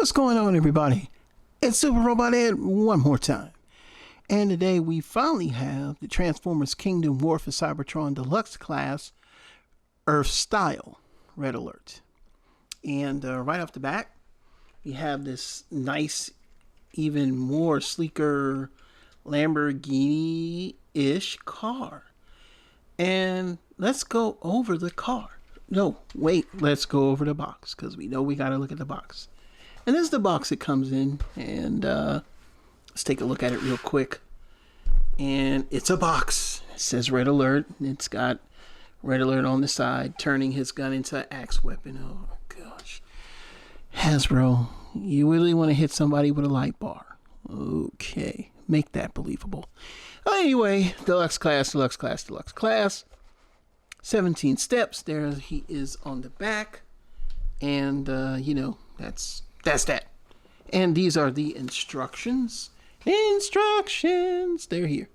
What's going on, everybody? It's Super Robot Ed one more time. And today we finally have the Transformers Kingdom War for Cybertron Deluxe class Earth Style Red Alert. And right off the bat, we have this nice, even more sleeker Lamborghini-ish car. And let's go over the car. No, wait, let's go over the box, because we know we got to look at the box. And this is the box it comes in, and let's take a look at it real quick. And it's a box. It says Red Alert. It's got Red Alert on the side, turning his gun into an axe weapon. Oh, gosh. Hasbro, you really want to hit somebody with a light bar. Okay, make that believable. Anyway, Deluxe class, Deluxe class, Deluxe class. 17 steps. There he is on the back. And, you know, that's that. And these are the instructions. Instructions. They're here.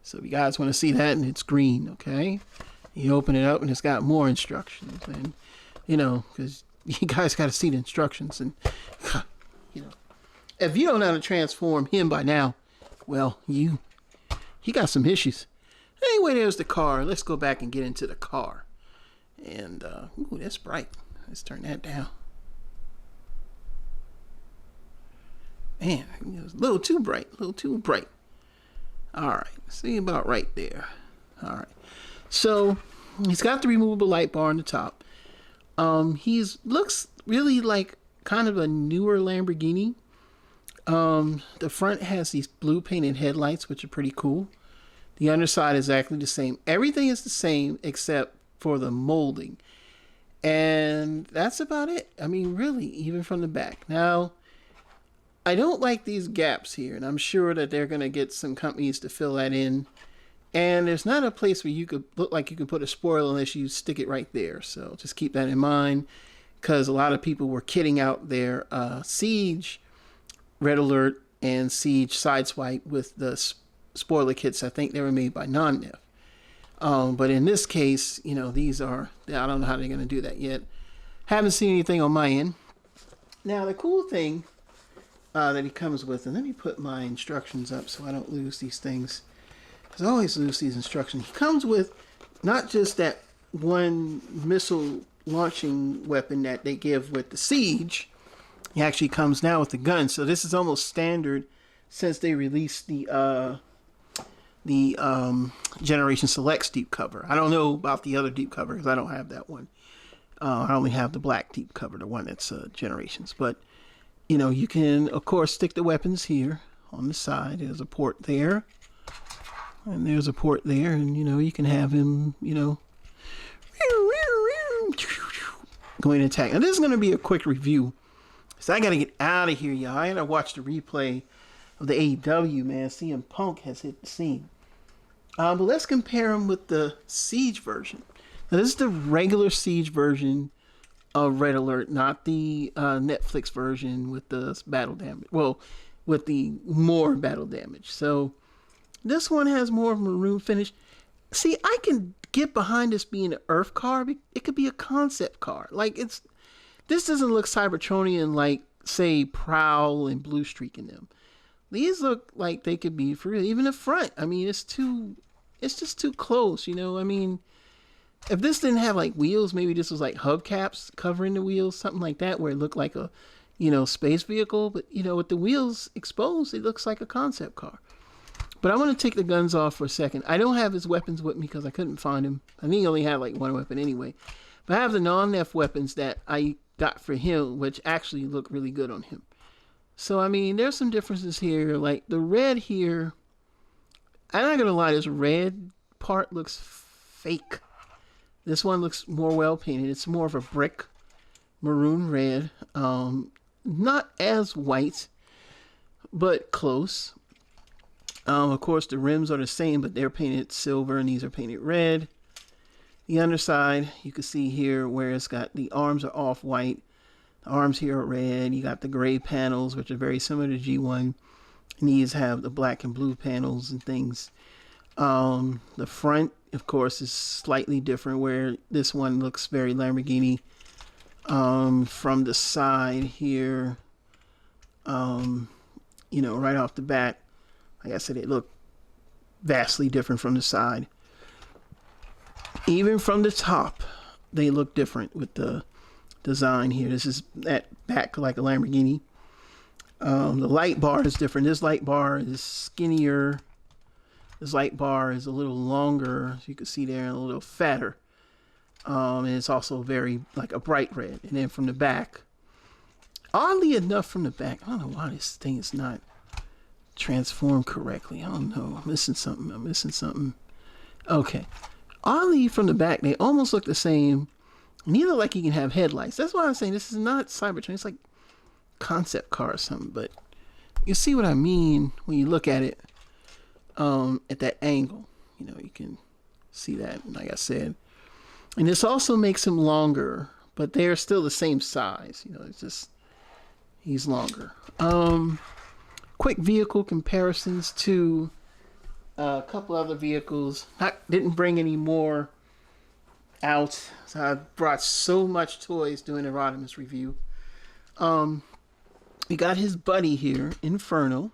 So if you guys want to see that, and it's green, okay? You open it up and it's got more instructions. And, you know, because you guys got to see the instructions. And, you know, if you don't know how to transform him by now, well, he got some issues. Anyway, there's the car. Let's go back and get into the car. And, ooh, that's bright. Let's turn that down. Man, it was a little too bright. A little too bright. All right. See about right there. All right. So, he's got the removable light bar on the top. Looks really like kind of a newer Lamborghini. The front has these blue painted headlights, which are pretty cool. The underside is exactly the same. Everything is the same except for the molding. And that's about it. I mean, really, even from the back. Now, I don't like these gaps here, and I'm sure that they're going to get some companies to fill that in. And there's not a place where you could look like you can put a spoiler unless you stick it right there. So just keep that in mind, because a lot of people were kitting out their Siege Red Alert and Siege Sideswipe with the spoiler kits. I think they were made by Non-Nef. But in this case, you know, these are, I don't know how they're going to do that yet. Haven't seen anything on my end. Now, the cool thing that he comes with, and let me put my instructions up so I don't lose these things, because I always lose these instructions. He comes with not just that one missile launching weapon that they give with the Siege. He actually comes now with the gun. So this is almost standard since they released the Generation Selects deep cover. I don't know about the other deep cover because I don't have that one. I only have the black deep cover, the one that's Generations. But, you know, you can, of course, stick the weapons here on the side. There's a port there. And there's a port there. And, you know, you can have him, you know, going to attack. Now, this is going to be a quick review. So I got to get out of here, y'all. I got to watch the replay of the AEW, man. CM Punk has hit the scene. But let's compare him with the Siege version. Now, this is the regular Siege version of Red Alert, not the Netflix version with the battle damage. Well, with the more battle damage. So, this one has more of a maroon finish. See, I can get behind this being an Earth car. It could be a concept car. Like, this doesn't look Cybertronian like, say, Prowl and Blue Streak in them. These look like they could be for real. Even the front. I mean, it's just too close, you know? I mean, if this didn't have like wheels, maybe this was like hubcaps covering the wheels, something like that, where it looked like a, you know, space vehicle. But, you know, with the wheels exposed, it looks like a concept car. But I want to take the guns off for a second. I don't have his weapons with me because I couldn't find him. I think he only had like one weapon anyway. But I have the non-Nef weapons that I got for him, which actually look really good on him. So, I mean, there's some differences here. Like, the red here, I'm not going to lie, this red part looks fake. This one looks more well-painted. It's more of a brick maroon red. Not as white, but close. Of course, the rims are the same, but they're painted silver, and these are painted red. The underside, you can see here where it's got the arms are off-white. The arms here are red. You got the gray panels, which are very similar to G1. And these have the black and blue panels and things. The front, of course, is slightly different, where this one looks very Lamborghini. From the side here, You know, right off the bat, like I said, it looked vastly different from the side. Even from the top, they look different with the design here. This is that back like a Lamborghini. The light bar is different. This light bar is skinnier. This light bar is a little longer, as you can see there, and a little fatter. And it's also very like a bright red. And then from the back, oddly enough, from the back, I don't know why this thing is not transformed correctly. I don't know. I'm missing something. Okay. Oddly, from the back, they almost look the same. Neither like you can have headlights. That's why I'm saying this is not Cybertron. It's like concept car or something. But you see what I mean when you look at it at that angle. You know, you can see that, like I said. And this also makes him longer, but they're still the same size. You know, it's just he's longer. Quick vehicle comparisons to a couple other vehicles. Didn't bring any more out. So I brought so much toys doing the Rodimus review. We got his buddy here, Inferno.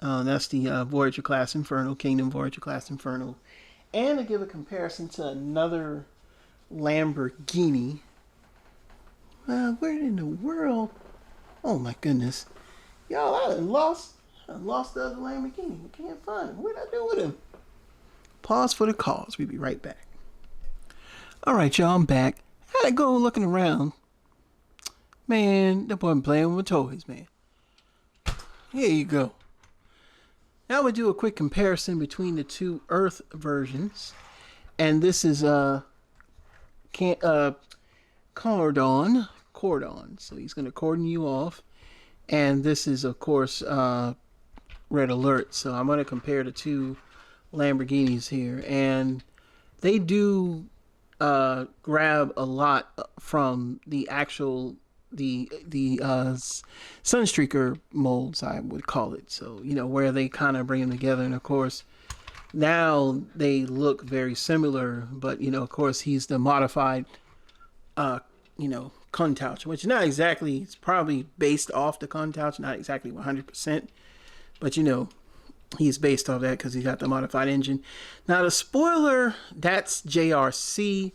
That's the Voyager class Inferno, Kingdom Voyager class Inferno. And to give a comparison to another Lamborghini. Where in the world? Oh my goodness. Y'all, I lost the other Lamborghini. I can't find him. What'd I do with him? Pause for the cause. We'll be right back. Alright, y'all, I'm back. Had to go looking around. Man, that boy been playing with my toys, man. Here you go. Now we'll do a quick comparison between the two Earth versions. And this is Cordon. So he's going to cordon you off. And this is, of course, Red Alert. So I'm going to compare the two Lamborghinis here. And they do grab a lot from the actual the Sunstreaker molds, I would call it. So, you know, where they kind of bring them together. And of course, now they look very similar, but, you know, of course, he's the modified, you know, Countach, which not exactly, it's probably based off the Countach, not exactly 100%, but, you know, he's based off that because he's got the modified engine. Now, the spoiler, that's JRC.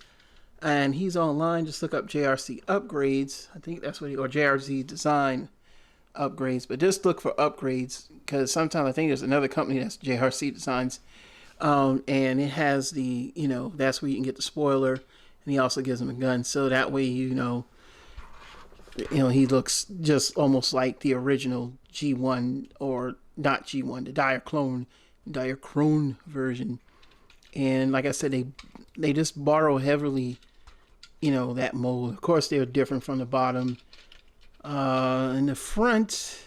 And he's online. Just look up JRC upgrades. I think that's what or JRC design upgrades. But just look for upgrades because sometimes I think there's another company that's JRC designs. And it has the, you know, that's where you can get the spoiler. And he also gives him a gun. So that way, you know, he looks just almost like the original G1 or not G1, the Diachrone version. And like I said, they just borrow heavily, you know, that mold. Of course, they're different from the bottom. In the front,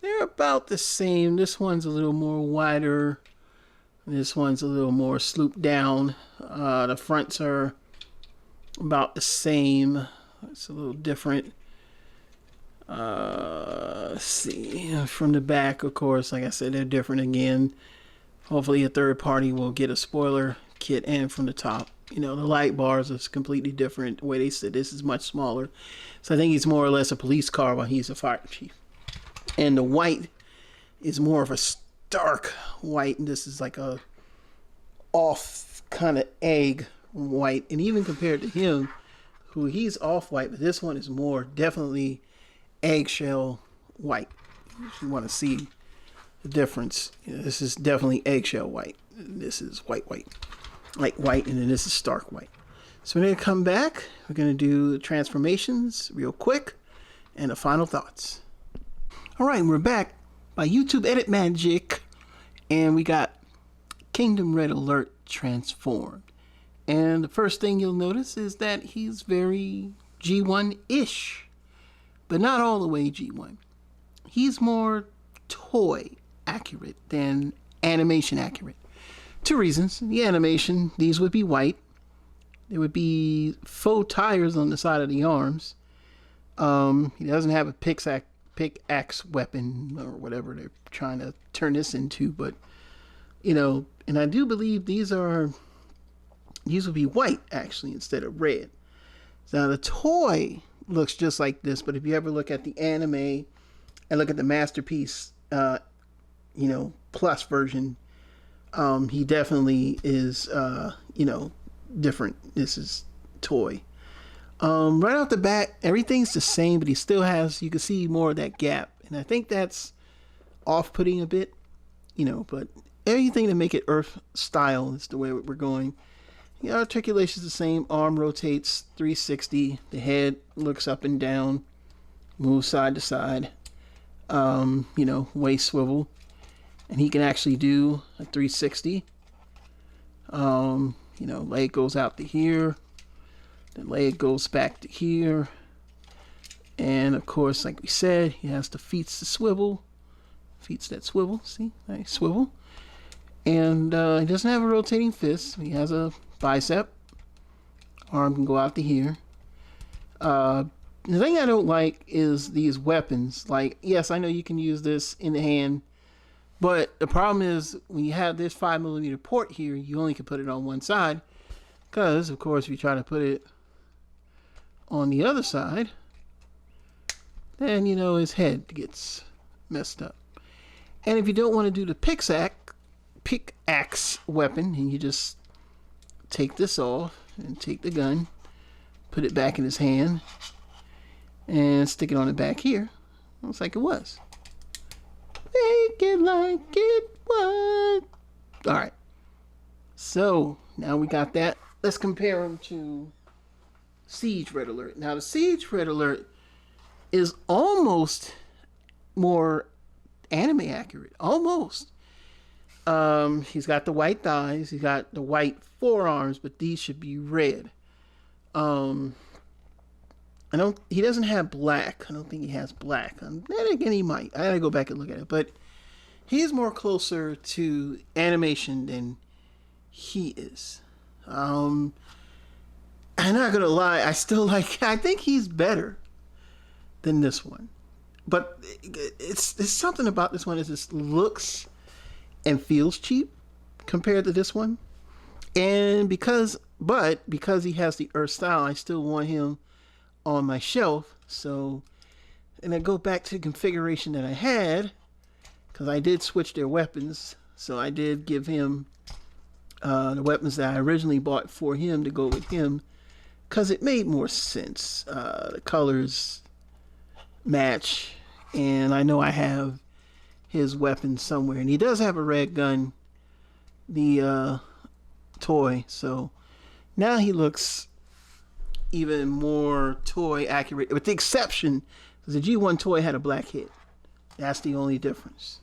they're about the same. This one's a little more wider. This one's a little more slooped down. The fronts are about the same. It's a little different. Let's see. From the back, of course, like I said, they're different again. Hopefully a third party will get a spoiler kit and from the top. You know, the light bars is completely different. The way they said this is much smaller. So I think he's more or less a police car while he's a fire chief. And the white is more of a stark white. And this is like a off kind of egg white. And even compared to him, who he's off white, but this one is more definitely eggshell white. If you want to see the difference, you know, this is definitely eggshell white. This is white. Like white, and then this is stark white. So we're going to come back. We're going to do the transformations real quick and the final thoughts. All right, we're back by YouTube Edit Magic, and we got Kingdom Red Alert transformed. And the first thing you'll notice is that he's very G1-ish, but not all the way G1. He's more toy accurate than animation accurate. Two reasons. The animation, these would be white. There would be faux tires on the side of the arms. He doesn't have a pickaxe weapon or whatever they're trying to turn this into, but, you know, and I do believe these would be white actually instead of red. Now the toy looks just like this, but if you ever look at the anime and look at the Masterpiece, plus version, he definitely is, different. This is Toy. Right off the bat, everything's the same, but he still has, you can see more of that gap. And I think that's off-putting a bit, but everything to make it Earth style is the way we're going. The articulation is the same. Arm rotates 360. The head looks up and down, moves side to side. Waist swivel. And he can actually do a 360. Leg goes out to here. The leg goes back to here. And of course, like we said, he has the feet to swivel. Feet that swivel. See? Nice swivel. And he doesn't have a rotating fist. He has a bicep. Arm can go out to here. The thing I don't like is these weapons. Like, yes, I know you can use this in the hand, but the problem is when you have this 5mm port here, you only can put it on one side. Because, of course, if you try to put it on the other side, then, his head gets messed up. And if you don't want to do the pickaxe weapon, and you just take this off and take the gun, put it back in his hand, and stick it on the back here. Looks like it was. Make it like it was. Alright. So, now we got that. Let's compare them to Siege Red Alert. Now, the Siege Red Alert is almost more anime accurate. Almost. He's got the white thighs. He's got the white forearms, but these should be red. He doesn't have black. I don't think he has black. Then again, he might. I gotta go back and look at it. But he is more closer to animation than he is. I'm not gonna lie. I think he's better than this one. But it's something about this one. It just looks and feels cheap compared to this one. And because he has the Earth style, I still want him on my shelf. So, and I go back to the configuration that I had, because I did switch their weapons. So I did give him the weapons that I originally bought for him to go with him, because it made more sense. The colors match, and I know I have his weapon somewhere, and he does have a red gun, the Toy. So now he looks even more Toy accurate, with the exception because the G1 Toy had a black head. That's the only difference.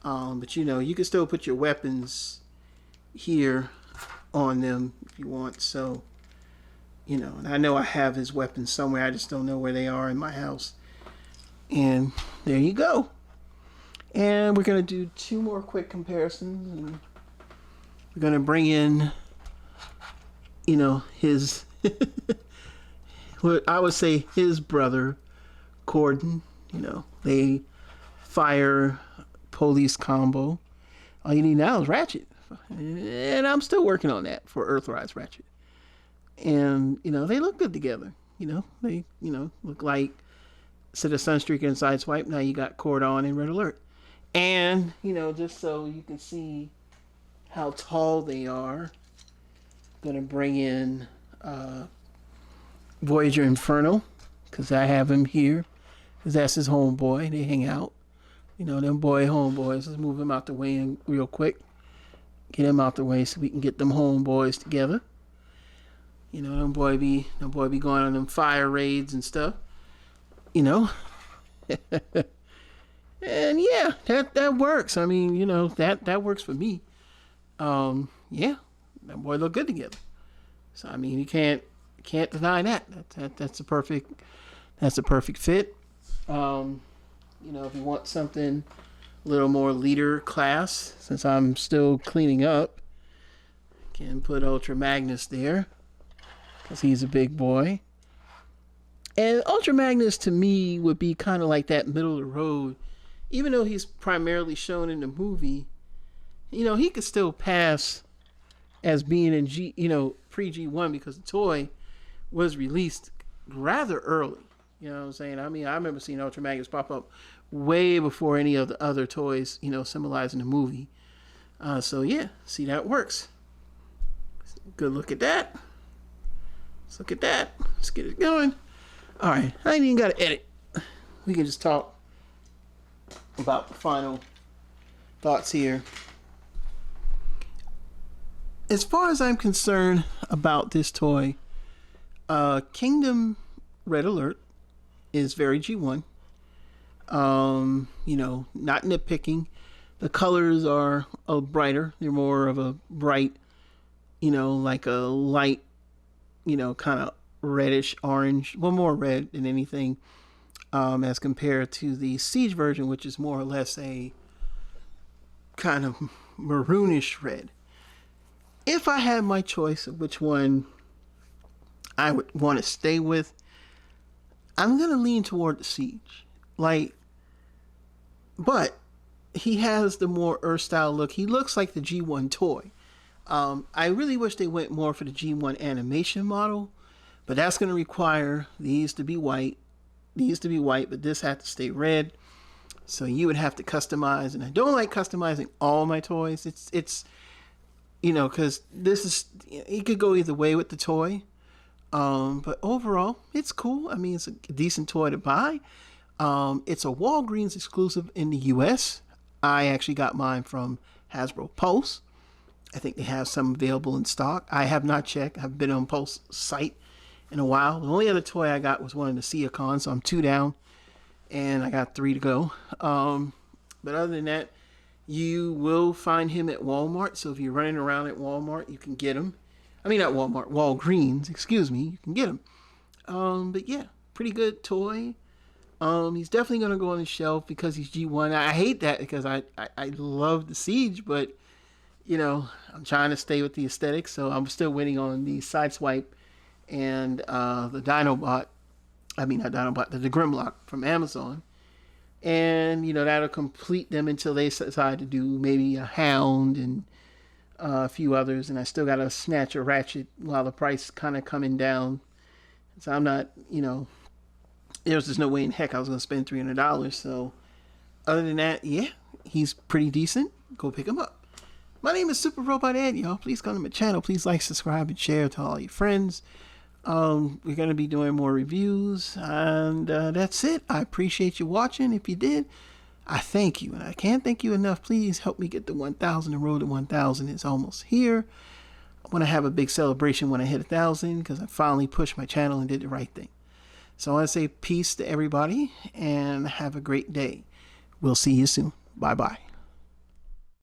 But you can still put your weapons here on them if you want. So and I know I have his weapons somewhere. I just don't know where they are in my house. And there you go. And we're going to do two more quick comparisons. And we're going to bring in, his, what I would say his brother, Corden. They fire police combo. All you need now is Ratchet. And I'm still working on that for Earthrise Ratchet. And, they look good together. They, look like, instead of Sunstreaker and Sideswipe, now you got Cordon and Red Alert. And, just so you can see how tall they are, I'm going to bring in Voyager Inferno, because I have him here, because that's his homeboy. They hang out. Them homeboys. Let's move him out the way real quick. Get him out the way so we can get them homeboys together. Them boy be going on them fire raids and stuff. And yeah, that works. I mean, that works for me. Yeah, that boy look good together. So I mean, you can't deny that. That's a perfect fit. If you want something a little more leader class, since I'm still cleaning up, can put Ultra Magnus there, because he's a big boy. And Ultra Magnus to me would be kind of like that middle of the road. Even though he's primarily shown in the movie, he could still pass as being in pre G1, because the toy was released rather early. You know what I'm saying? I mean, I remember seeing Ultra Magnus pop up way before any of the other toys, you know, symbolizing the movie. So yeah, see, that works. Good look at that. Let's look at that. Let's get it going. All right, I ain't even got to edit. We can just talk about the final thoughts here. As far as I'm concerned about this toy, Kingdom Red Alert is very G1. You know, not nitpicking. The colors are brighter. They're more of a bright, you know, like a light, you know, kind of reddish orange. Well, more red than anything, as compared to the Siege version, which is more or less a kind of maroonish red. If I had my choice of which one I would want to stay with, I'm going to lean toward the Siege. Like, but he has the more Earth style look. He looks like the G1 toy. I really wish they went more for the G1 animation model, but that's going to require these to be white, but this had to stay red. So you would have to customize, and I don't like customizing all my toys. It's you know, because this is, you could go either way with the toy. But overall, it's cool. I mean, it's a decent toy to buy. It's a Walgreens exclusive in the US. I actually got mine from Hasbro Pulse. I think they have some available in stock. I have not checked. I've been on Pulse site in a while. The only other toy I got was one of the Seacons, so I'm 2 down, and I got 3 to go. But other than that, you will find him at Walmart. So if you're running around at Walmart, you can get him. I mean, not Walmart, Walgreens, excuse me. You can get him. But yeah, pretty good toy. He's definitely going to go on the shelf because he's G1. I hate that because I love the Siege, but, you know, I'm trying to stay with the aesthetics. So I'm still waiting on the Sideswipe and the Dinobot. I mean, not Dinobot, the Grimlock from Amazon. And, you know, that'll complete them until they decide to do maybe a Hound and a few others. And I still got to snatch a Ratchet while the price kind of coming down. So I'm not, you know, there's just no way in heck I was going to spend $300. So other than that, yeah, he's pretty decent. Go pick him up. My name is Super Robot Ed, y'all. Please come to my channel. Please like, subscribe, and share to all your friends. We're going to be doing more reviews, and that's it. I appreciate you watching. If you did, I thank you, and I can't thank you enough. Please help me get to 1,000. The road to 1,000 is almost here. I want to have a big celebration when I hit 1,000 because I finally pushed my channel and did the right thing. So I want to say peace to everybody and have a great day. We'll see you soon. Bye-bye.